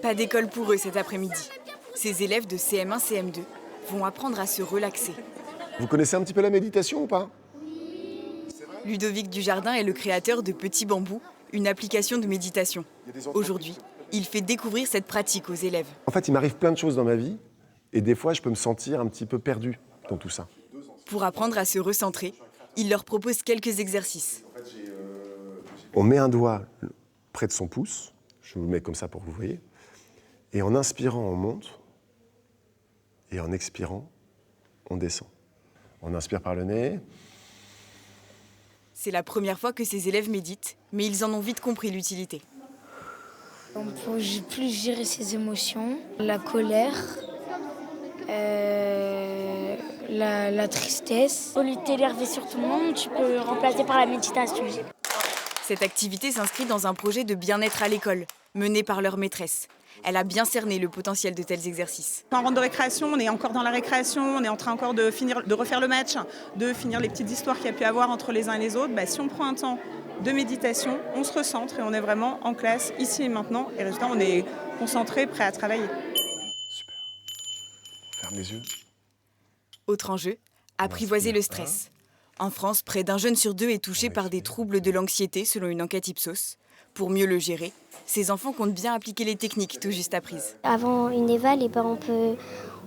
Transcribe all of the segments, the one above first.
Pas d'école pour eux cet après-midi. Ces élèves de CM1, CM2 vont apprendre à se relaxer. Vous connaissez un petit peu la méditation ou pas? Ludovic Dujardin est le créateur de Petit Bambou, une application de méditation. Aujourd'hui, il fait découvrir cette pratique aux élèves. En fait, il m'arrive plein de choses dans ma vie et des fois, je peux me sentir un petit peu perdu dans tout ça. Pour apprendre à se recentrer, il leur propose quelques exercices. On met un doigt près de son pouce, je vous le mets comme ça pour que vous voyez, et en inspirant, on monte, et en expirant, on descend. On inspire par le nez. C'est la première fois que ces élèves méditent, mais ils en ont vite compris l'utilité. On peut plus gérer ses émotions, la colère, la tristesse. Au lieu de t'énerver sur tout le monde, tu peux remplacer par la méditation. Cette activité s'inscrit dans un projet de bien-être à l'école, mené par leur maîtresse. Elle a bien cerné le potentiel de tels exercices. En rentre de récréation, on est encore dans la récréation, on est en train encore de refaire le match, de finir les petites histoires qu'il y a pu avoir entre les uns et les autres. Si on prend un temps de méditation, on se recentre et on est vraiment en classe, ici et maintenant. Et résultat, on est concentré, prêt à travailler. Super. Ferme les yeux. Autre enjeu, apprivoiser le stress. En France, près d'un jeune sur deux est touché par des troubles de l'anxiété, selon une enquête Ipsos. Pour mieux le gérer, ces enfants comptent bien appliquer les techniques tout juste apprises. Avant une éval,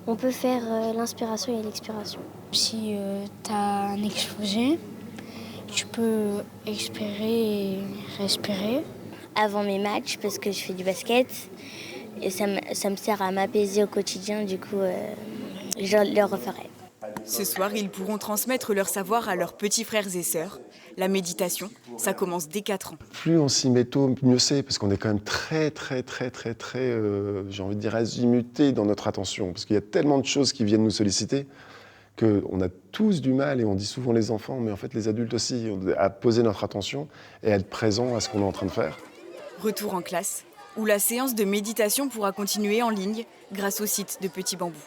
on peut faire l'inspiration et l'expiration. Si tu as un exposé, tu peux expirer et respirer. Avant mes matchs, parce que je fais du basket, et ça me sert à m'apaiser au quotidien, du coup, je le referai. Ce soir, ils pourront transmettre leur savoir à leurs petits frères et sœurs. La méditation, ça commence dès 4 ans. Plus on s'y met tôt, mieux c'est, parce qu'on est quand même très, j'ai envie de dire, azimuté dans notre attention. Parce qu'il y a tellement de choses qui viennent nous solliciter qu'on a tous du mal, et on dit souvent les enfants, mais en fait les adultes aussi, à poser notre attention et à être présent à ce qu'on est en train de faire. Retour en classe, où la séance de méditation pourra continuer en ligne grâce au site de Petit Bambou.